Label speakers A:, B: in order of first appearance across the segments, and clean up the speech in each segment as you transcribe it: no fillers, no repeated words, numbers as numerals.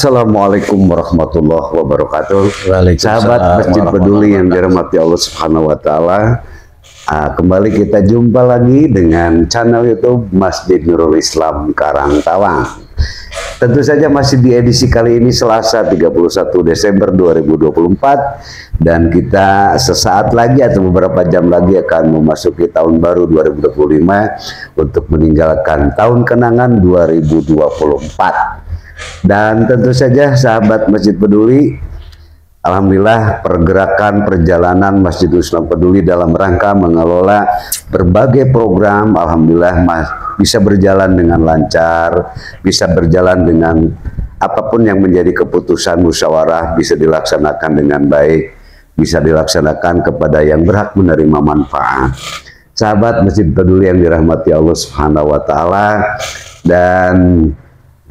A: Assalamualaikum warahmatullahi wabarakatuh. Sahabat Masjid Peduli yang dirahmati Allah Subhanahu wa taala. Kembali kita jumpa lagi dengan channel YouTube Masjid Nurul Islam Karangtawang. Tentu saja masih di edisi kali ini Selasa 31 Desember 2024 dan kita sesaat lagi atau beberapa jam lagi akan memasuki tahun baru 2025 untuk meninggalkan tahun kenangan 2024. Dan tentu saja sahabat Masjid Peduli, alhamdulillah pergerakan perjalanan Masjid Islam Peduli dalam rangka mengelola berbagai program, alhamdulillah bisa berjalan dengan lancar, bisa berjalan dengan apapun yang menjadi keputusan musyawarah bisa dilaksanakan dengan baik, bisa dilaksanakan kepada yang berhak menerima manfaat. Sahabat Masjid Peduli yang dirahmati Allah Subhanahu wa taala, dan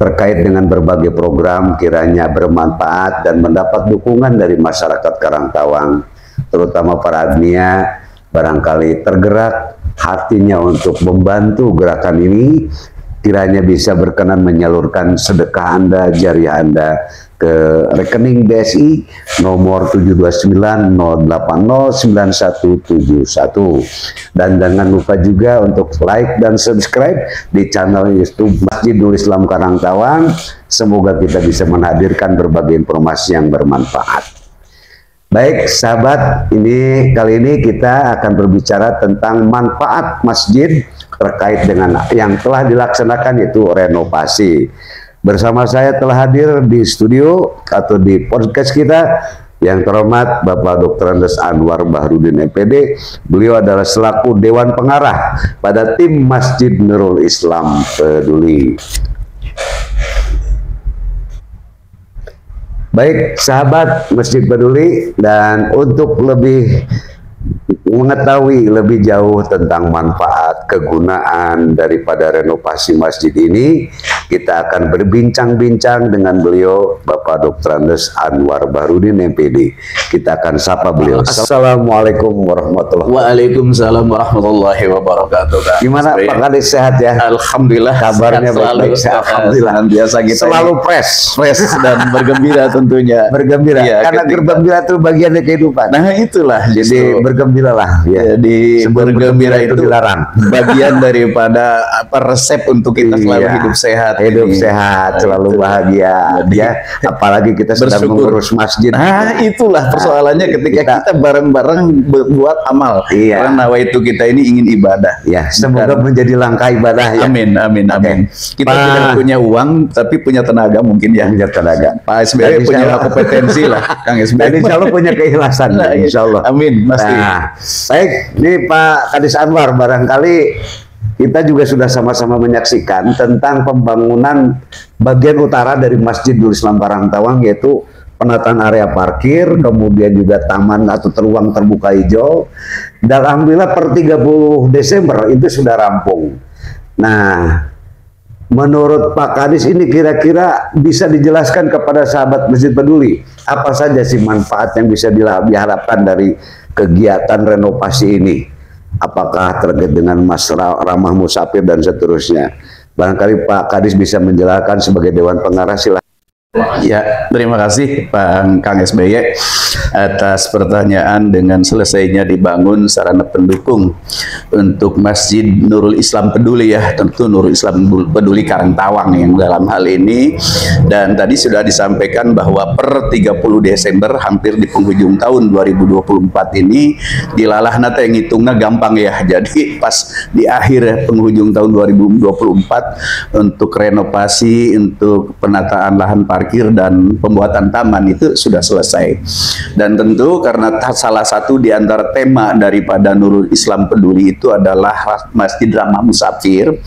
A: terkait dengan berbagai program kiranya bermanfaat dan mendapat dukungan dari masyarakat Karangtawang, terutama para adnia, barangkali tergerak hatinya untuk membantu gerakan ini, kiranya bisa berkenan menyalurkan sedekah Anda, jariah Anda ke rekening BSI nomor 72908091171, dan jangan lupa juga untuk like dan subscribe di channel YouTube Masjid Nurul Islam Karangtawang. Semoga kita bisa menghadirkan berbagai informasi yang bermanfaat. Baik sahabat, kali ini kita akan berbicara tentang manfaat masjid terkait dengan yang telah dilaksanakan, yaitu renovasi. Bersama saya telah hadir di studio atau di podcast kita yang terhormat Bapak Dr. Andes Anwar Bahrudin MPD. Beliau adalah selaku Dewan Pengarah pada tim Masjid Nurul Islam Peduli. Baik sahabat Masjid Peduli, dan untuk lebih mengetahui lebih jauh tentang manfaat kegunaan daripada renovasi masjid ini, kita akan berbincang-bincang dengan beliau Bapak Dr. Andes Anwar Bahrudin MPD. Kita akan sapa beliau. Assalamualaikum warahmatullahi wabarakatuh.
B: Waalaikumsalam warahmatullahi wabarakatuh.
A: Gimana Pak Kadis, sehat ya?
B: Alhamdulillah,
A: kabarnya baik-baik. Alhamdulillah,
B: biasa kita
A: selalu fresh
B: dan bergembira tentunya.
A: Bergembira
B: ya,
A: karena bergembira itu bagian dari kehidupan.
B: Nah itulah,
A: jadi bergembira lah ya.
B: Jadi bergembira itu
A: dilarang.
B: Bagian daripada resep untuk kita selalu hidup sehat.
A: Hidup sehat, selalu bahagia. Jadi, ya, apalagi kita sedang mengurus masjid.
B: Nah itulah persoalannya ketika kita bareng-bareng buat amal.
A: Iya.
B: Karena itu kita ini ingin ibadah.
A: Ya, semoga menjadi langkah ibadah ya.
B: Amin, amin, amin. Kita tidak punya uang, tapi punya tenaga mungkin ya.
A: Punya tenaga.
B: Pak SBY punya kompetensi lah, Kang SBY.
A: Dan insya Allah punya keikhlasan.
B: Nah,
A: insya Allah.
B: Amin, pasti.
A: Nah, baik, ini Pak Kadis Anwar, barangkali kita juga sudah sama-sama menyaksikan tentang pembangunan bagian utara dari Masjid Nurul Islam Karangtawang, yaitu penataan area parkir, kemudian juga taman atau ruang terbuka hijau. Dan alhamdulillah per 30 Desember itu sudah rampung. Nah, menurut Pak Kadis ini kira-kira bisa dijelaskan kepada sahabat Masjid Peduli apa saja sih manfaat yang bisa diharapkan dari kegiatan renovasi ini? Apakah terkait dengan ramah musafir dan seterusnya? Barangkali Pak Kadis bisa menjelaskan sebagai Dewan Pengarah, silakan.
B: Ya, terima kasih Pak Kang SBY atas pertanyaan. Dengan selesainya dibangun sarana pendukung untuk Masjid Nurul Islam Peduli, ya tentu Nurul Islam Peduli Karangtawang yang dalam hal ini, dan tadi sudah disampaikan bahwa per 30 Desember hampir di penghujung tahun 2024 ini dilalah nata yang hitungnya gampang ya, jadi pas di akhir penghujung tahun 2024 untuk renovasi, untuk penataan lahan parkir dan pembuatan taman itu sudah selesai. Dan tentu karena salah satu di antara tema daripada Nurul Islam Peduli itu adalah Masjid Ramah Musafir,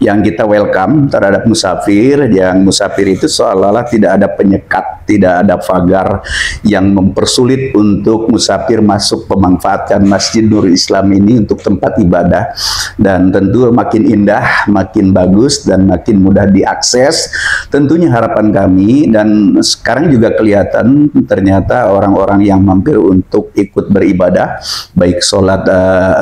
B: yang kita welcome terhadap musafir, yang musafir itu seolah-olah tidak ada penyekat, tidak ada pagar yang mempersulit untuk musafir masuk memanfaatkan Masjid Nurul Islam ini untuk tempat ibadah. Dan tentu makin indah, makin bagus, dan makin mudah diakses. Tentunya harapan kami, dan sekarang juga kelihatan ternyata orang-orang yang mampir untuk ikut beribadah, baik sholat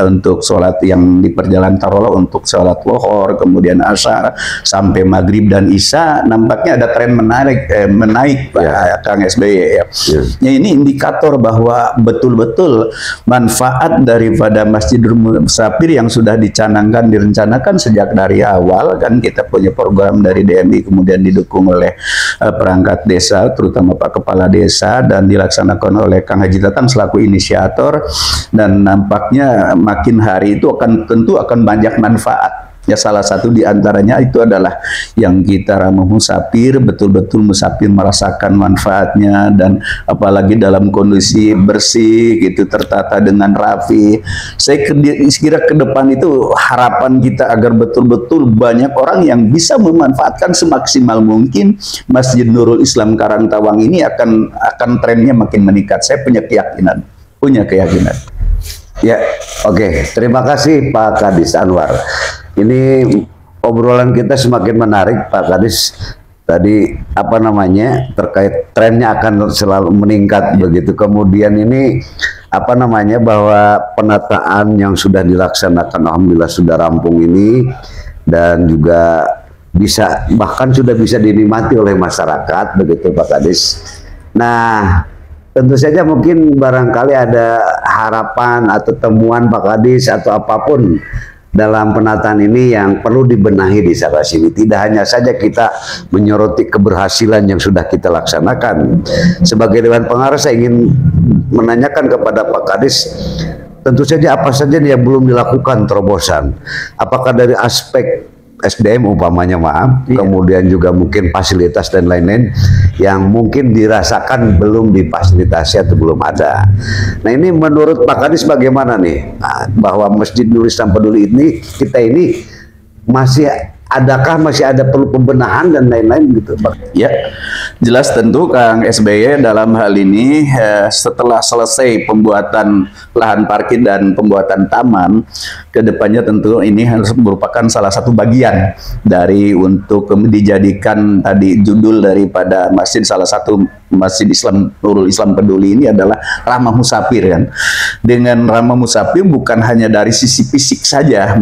B: untuk sholat yang di perjalanan taruhlah untuk sholat lohor, kemudian asar sampai maghrib dan isya, nampaknya ada tren menaik Pak Kang SBY ya. Ya, ini indikator bahwa betul-betul manfaat daripada Masjidul Musafir yang sudah direncanakan sejak dari awal, kan kita punya program dari DMI kemudian didukung oleh perangkat desa, terutama Pak Kepala Desa, dan dilaksanakan oleh Kang Haji Tatang selaku inisiator, dan nampaknya makin hari itu tentu akan banyak manfaat. Ya, salah satu diantaranya itu adalah yang kita ramah musafir, betul-betul musafir merasakan manfaatnya, dan apalagi dalam kondisi bersih gitu, tertata dengan rapi. Saya kira ke depan itu harapan kita agar betul-betul banyak orang yang bisa memanfaatkan semaksimal mungkin Masjid Nurul Islam Karangtawang ini akan trennya makin meningkat. Saya punya keyakinan.
A: Ya, oke. Terima kasih Pak Kadis Anwar. Ini obrolan kita semakin menarik Pak Kadis. Tadi terkait trennya akan selalu meningkat begitu. Kemudian ini bahwa penataan yang sudah dilaksanakan alhamdulillah sudah rampung ini, dan juga bahkan sudah bisa dinikmati oleh masyarakat begitu Pak Kadis. Nah, tentu saja mungkin barangkali ada harapan atau temuan Pak Kadis atau apapun dalam penataan ini yang perlu dibenahi di sana sini. Tidak hanya saja kita menyoroti keberhasilan yang sudah kita laksanakan. Sebagai Dewan Pengarah saya ingin menanyakan kepada Pak Kadis, tentu saja apa saja yang belum dilakukan terobosan. Apakah dari aspek SDM umpamanya kemudian juga mungkin fasilitas dan lain-lain yang mungkin dirasakan belum difasilitasi atau belum ada. Nah, ini menurut Pak Kadis bagaimana nih bahwa Masjid Nurul Islam Peduli ini masih ada perlu pembenahan dan lain-lain gitu Pak?
B: Ya, jelas tentu Kang SBY dalam hal ini setelah selesai pembuatan lahan parkir dan pembuatan taman, kedepannya tentu ini harus merupakan salah satu bagian dari untuk dijadikan tadi judul daripada masjid, salah satu Masjid Islam Nurul Islam Peduli ini adalah ramah musafir kan. Dengan ramah musafir bukan hanya dari sisi fisik saja,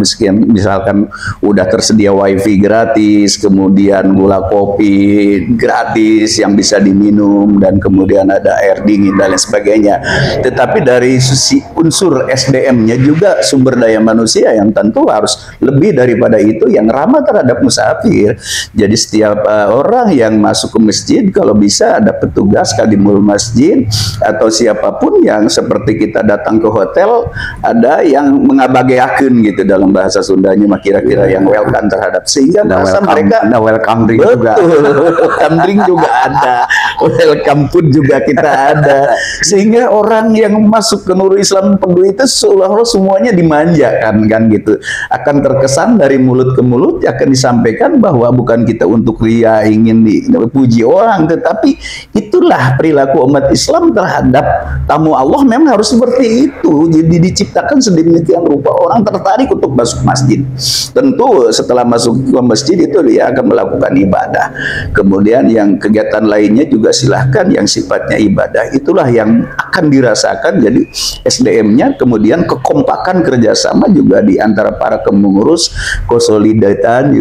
B: misalkan udah tersedia wifi gratis, kemudian gula kopi gratis yang bisa diminum, dan kemudian ada air dingin dan lain sebagainya. Tetapi dari sisi unsur SDM-nya juga sumber daya manusia yang tentu harus lebih daripada itu, yang ramah terhadap musafir. Jadi setiap orang yang masuk ke masjid kalau bisa ada petugas kadimul masjid atau siapapun yang seperti kita datang ke hotel, ada yang mengabageakeun gitu dalam bahasa Sundanya mah kira-kira yang welcome terhadap, sehingga merasa mereka
A: welcome drink juga.
B: Welcome drink juga ada, welcome food juga kita ada, sehingga orang yang masuk ke Nurul Islam Peduli itu seolah-olah semuanya dimanjakan kan gitu. Akan terkesan dari mulut ke mulut akan disampaikan bahwa bukan kita untuk ria ingin dipuji orang, tetapi itulah perilaku umat Islam terhadap tamu Allah memang harus seperti itu. Jadi diciptakan sedemikian rupa orang tertarik untuk masuk masjid. Tentu setelah masuk ke masjid itu dia akan melakukan ibadah. Kemudian yang kegiatan lainnya juga silahkan yang sifatnya ibadah. Itulah yang akan dirasakan. Jadi SDM-nya kemudian kekompakan kerjasama juga di antara para pengurus, konsolidan,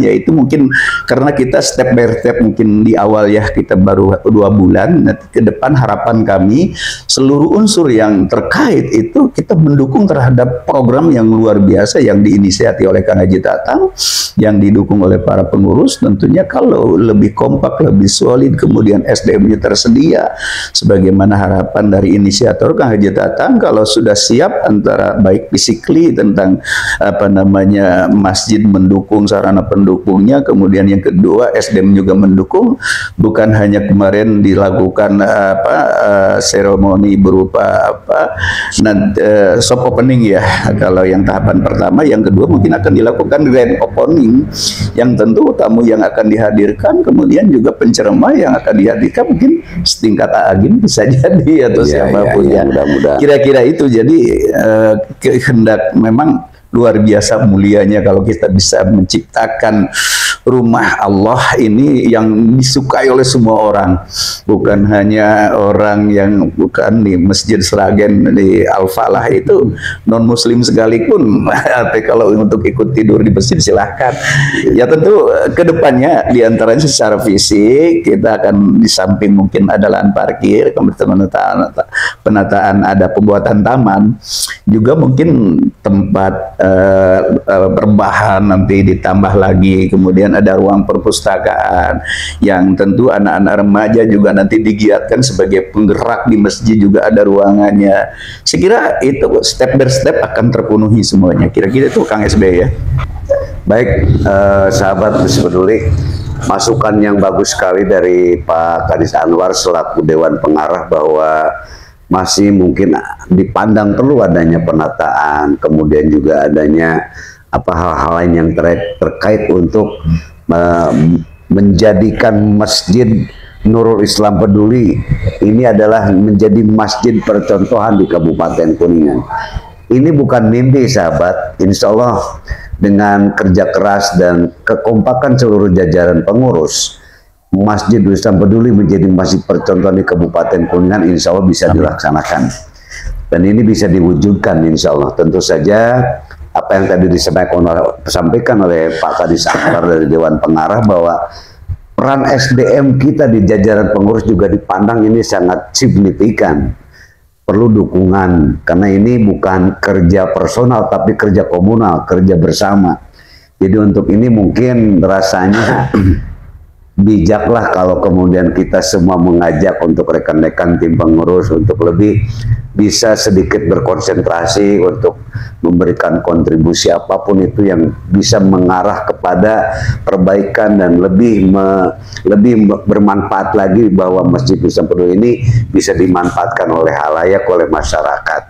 B: yaitu mungkin karena kita step by step mungkin di awal ya kita baru 2 bulan, nanti ke depan harapan kami seluruh unsur yang terkait itu kita mendukung terhadap program yang luar biasa yang diinisiasi oleh Kang Haji Tatang, yang didukung oleh para pengurus. Tentunya kalau lebih kompak, lebih solid, kemudian SDM-nya tersedia sebagaimana harapan dari inisiator Kang Haji Tatang, kalau sudah siap antara baik physically tentang masjid mendukung sarana pendukungnya, kemudian yang kedua SDM juga mendukung, bukan hanya kemarin dilakukan seremoni berupa soft opening ya kalau yang tahapan pertama, yang kedua mungkin akan dilakukan grand opening yang tentu tamu yang akan dihadirkan, kemudian juga penceramah yang akan dihadirkan mungkin setingkat Agim bisa jadi atau siapapun yang mudah-mudahan kira-kira itu. Jadi kehendak memang luar biasa mulianya kalau kita bisa menciptakan rumah Allah ini yang disukai oleh semua orang, bukan hanya orang yang bukan di Masjid Sragen di Al-Falah itu non muslim sekalipun tapi kalau untuk ikut tidur di masjid silahkan. Ya tentu kedepannya diantaranya secara fisik kita akan di samping mungkin ada lahan parkir, kemudian penataan ada pembuatan taman, juga mungkin tempat berbahan nanti ditambah lagi, kemudian ada ruang perpustakaan yang tentu anak-anak remaja juga nanti digiatkan sebagai penggerak di masjid, juga ada ruangannya. Saya kira itu step by step akan terpenuhi semuanya. Kira-kira itu Kang SB ya.
A: Baik, sahabat Gus Peduli, masukan yang bagus sekali dari Pak Kadis Anwar selaku Dewan Pengarah bahwa masih mungkin dipandang perlu adanya penataan, kemudian juga adanya hal-hal lain yang terkait untuk menjadikan Masjid Nurul Islam Peduli ini adalah menjadi masjid percontohan di Kabupaten Kuningan. Ini bukan mimpi sahabat, insya Allah dengan kerja keras dan kekompakan seluruh jajaran pengurus, Masjid Nurul Islam Peduli menjadi masjid percontohan di Kabupaten Kuningan insya Allah bisa dilaksanakan. Dan ini bisa diwujudkan insya Allah. Tentu saja apa yang tadi disampaikan oleh Pak Kadis Anwar dari Dewan Pengarah bahwa peran SDM kita di jajaran pengurus juga dipandang ini sangat signifikan. Perlu dukungan, karena ini bukan kerja personal tapi kerja komunal, kerja bersama. Jadi untuk ini mungkin rasanya bijaklah kalau kemudian kita semua mengajak untuk rekan-rekan tim pengurus untuk lebih bisa sedikit berkonsentrasi untuk memberikan kontribusi apapun itu yang bisa mengarah kepada perbaikan dan lebih bermanfaat lagi, bahwa Masjid Islam Peduli ini bisa dimanfaatkan oleh halayak, oleh masyarakat.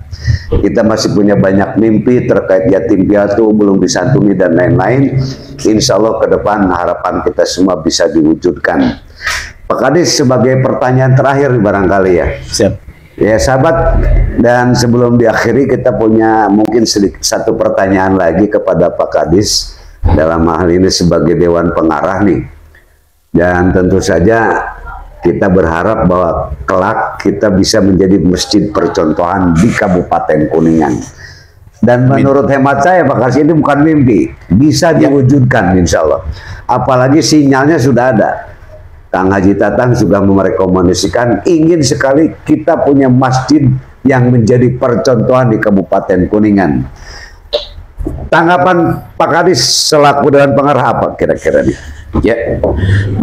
A: Kita masih punya banyak mimpi terkait yatim piatu, belum disantuni dan lain-lain. Insya Allah ke depan harapan kita semua bisa diwujudkan. Pak Kadis, sebagai pertanyaan terakhir barangkali ya.
B: Siap.
A: Ya sahabat, dan sebelum diakhiri kita punya mungkin satu pertanyaan lagi kepada Pak Kadis dalam hal ini sebagai Dewan Pengarah nih. Dan tentu saja kita berharap bahwa kelak kita bisa menjadi masjid percontohan di Kabupaten Kuningan. Dan menurut hemat saya Pak Kadis, ini bukan mimpi, bisa diwujudkan insya Allah. Apalagi sinyalnya sudah ada. Kang Haji Tatang sudah merekomendasikan ingin sekali kita punya masjid yang menjadi percontohan di Kabupaten Kuningan. Tanggapan Pak Kadis selaku Dewan Pengarah apa kira-kira nih?
B: Ya,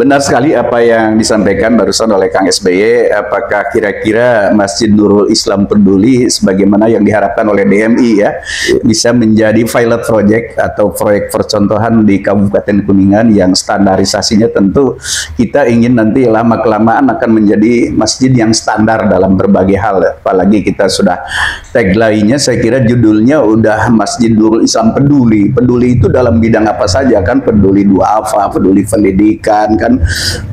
B: benar sekali apa yang disampaikan barusan oleh Kang SBY. Apakah kira-kira Masjid Nurul Islam Peduli sebagaimana yang diharapkan oleh DMI ya bisa menjadi pilot project atau proyek percontohan di Kabupaten Kuningan yang standarisasinya tentu kita ingin nanti lama-kelamaan akan menjadi masjid yang standar dalam berbagai hal. Apalagi kita sudah tagline-nya, saya kira judulnya udah Masjid Nurul Islam Peduli. Peduli itu dalam bidang apa saja kan? Peduli duafa, peduli pendidikan kan,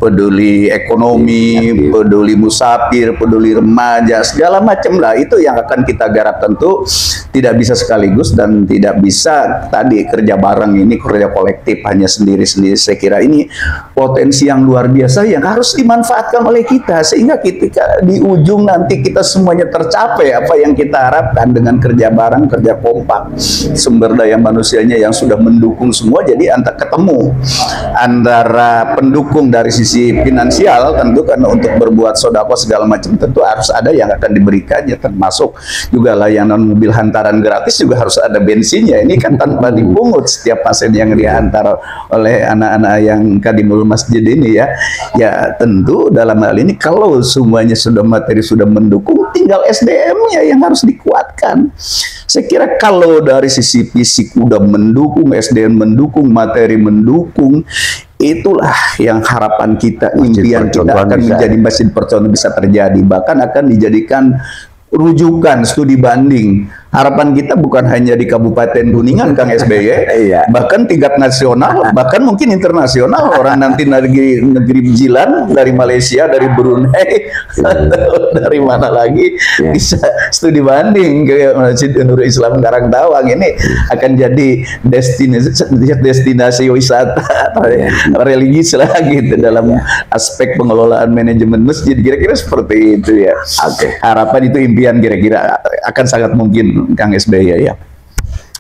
B: peduli ekonomi, peduli musafir, peduli remaja, segala macam lah. Itu yang akan kita garap. Tentu tidak bisa sekaligus dan tidak bisa tadi kerja bareng, ini kerja kolektif hanya sendiri-sendiri. Saya kira ini potensi yang luar biasa yang harus dimanfaatkan oleh kita, sehingga ketika di ujung nanti kita semuanya tercapai apa yang kita harapkan dengan kerja bareng, kerja kompak, sumber daya manusianya yang sudah mendukung semua. Jadi ketemu antara pendukung dari sisi finansial tentu karena untuk berbuat sodako segala macam tentu harus ada yang akan diberikannya, termasuk juga layanan mobil hantaran gratis juga harus ada bensinnya. Ini kan tanpa dipungut setiap pasien yang diantar oleh anak-anak yang kadimul masjid ini ya. Ya tentu dalam hal ini kalau semuanya sudah materi sudah mendukung, tinggal SDM-nya yang harus dikuatkan. Saya kira kalau dari sisi fisik udah mendukung, SDM mendukung, materi mendukung, itulah yang harapan kita, impian kita akan menjadi masjid percontohan bisa terjadi, bahkan akan dijadikan rujukan studi banding harapan kita bukan hanya di Kabupaten Kuningan, Kang SBY,
A: Iya.
B: bahkan tingkat nasional, bahkan mungkin internasional. Orang nanti negeri Jilan, dari Malaysia, dari Brunei, atau dari mana lagi, bisa studi banding ke Masjid Nurul Islam Karangtawang. Ini akan jadi destinasi wisata religius lah gitu dalam aspek pengelolaan manajemen masjid. Kira-kira seperti itu ya.
A: Oke.
B: Harapan itu, impian kira-kira akan sangat mungkin, Kang SBY ya.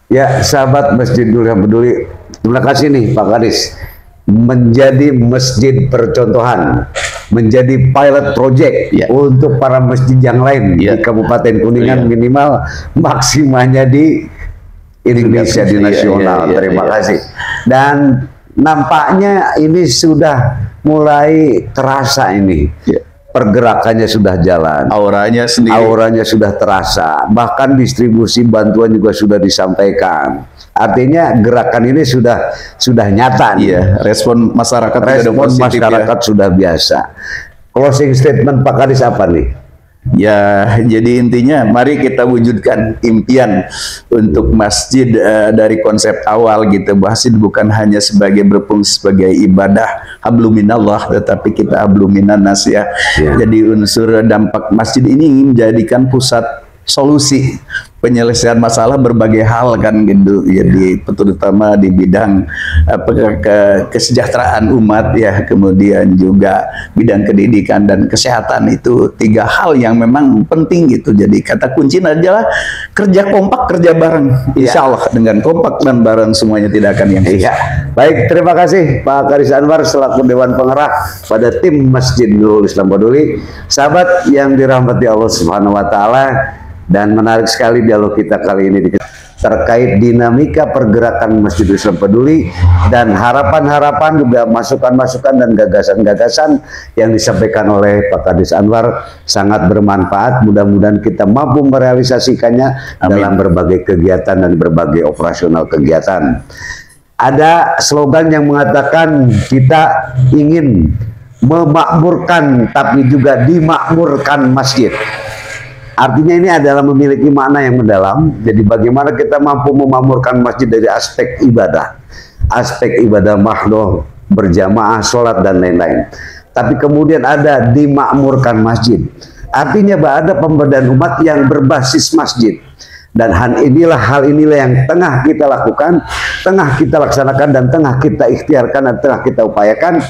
A: Ya, sahabat Masjid Nurul yang peduli, terima kasih nih Pak Kadis, menjadi masjid percontohan, menjadi pilot project untuk para masjid yang lain di Kabupaten Kuningan, minimal maksimalnya di Indonesia, di nasional. Terima kasih. Dan nampaknya ini sudah mulai terasa ini. Pergerakannya sudah jalan,
B: auranya sendiri,
A: auranya sudah terasa, bahkan distribusi bantuan juga sudah disampaikan. Artinya gerakan ini sudah nyata.
B: Iya, respon masyarakat,
A: masyarakat sudah biasa. Closing statement Pak Kadis apa nih?
B: Ya, jadi intinya mari kita wujudkan impian untuk masjid dari konsep awal gitu. Masjid bukan hanya sebagai berfungsi sebagai ibadah habluminallah, tetapi kita habluminannas ya. Jadi unsur dampak masjid ini menjadikan pusat solusi penyelesaian masalah berbagai hal kan gitu. Jadi terutama di bidang kesejahteraan umat ya, kemudian juga bidang pendidikan dan kesehatan. Itu tiga hal yang memang penting gitu. Jadi kata kuncinya adalah kerja kompak, kerja bareng. Insya Allah dengan kompak dan bareng semuanya tidak akan yang susah.
A: Baik, terima kasih Pak Kadis Anwar selaku Dewan Pengarah pada tim Masjid Nurul Islam Peduli. Sahabat yang dirahmati Allah Subhanahu wa taala, dan menarik sekali dialog kita kali ini terkait dinamika pergerakan Masjid Islam Peduli dan harapan-harapan juga masukan-masukan dan gagasan-gagasan yang disampaikan oleh Pak Kadis Anwar sangat bermanfaat. Mudah-mudahan kita mampu merealisasikannya dalam berbagai kegiatan dan berbagai operasional kegiatan. Ada slogan yang mengatakan kita ingin memakmurkan tapi juga dimakmurkan masjid. Artinya ini adalah memiliki makna yang mendalam. Jadi bagaimana kita mampu memakmurkan masjid dari aspek ibadah mahdoh, berjamaah, sholat dan lain-lain. Tapi kemudian ada dimakmurkan masjid. Artinya ada pemberdayaan umat yang berbasis masjid. Dan hal inilah yang tengah kita lakukan, tengah kita laksanakan, dan tengah kita ikhtiarkan, dan tengah kita upayakan.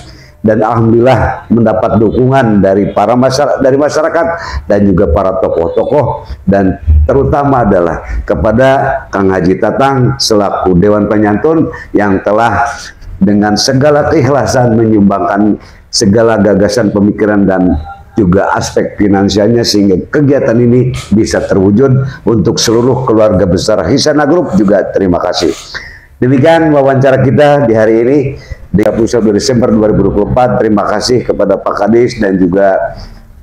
A: Dan alhamdulillah mendapat dukungan dari masyarakat dan juga para tokoh-tokoh, dan terutama adalah kepada Kang Haji Tatang selaku Dewan Penyantun yang telah dengan segala keikhlasan menyumbangkan segala gagasan, pemikiran dan juga aspek finansialnya sehingga kegiatan ini bisa terwujud. Untuk seluruh keluarga besar Hisana Group juga terima kasih. Demikian wawancara kita di hari ini di 31 Desember 2024. Terima kasih kepada Pak Kadis dan juga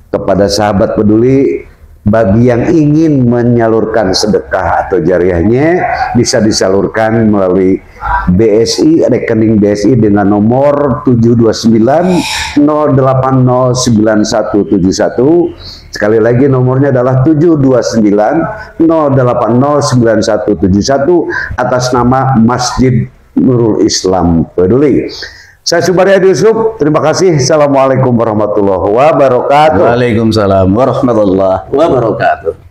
A: kepada sahabat peduli. Bagi yang ingin menyalurkan sedekah atau jariahnya bisa disalurkan melalui BSI, rekening BSI dengan nomor 729-0809171. Sekali lagi nomornya adalah 729-0809171 atas nama Masjid Nurul Islam Peduli. Saya Subaryadi Yusuf, terima kasih. Assalamualaikum warahmatullahi wabarakatuh.
B: Waalaikumsalam warahmatullahi wabarakatuh.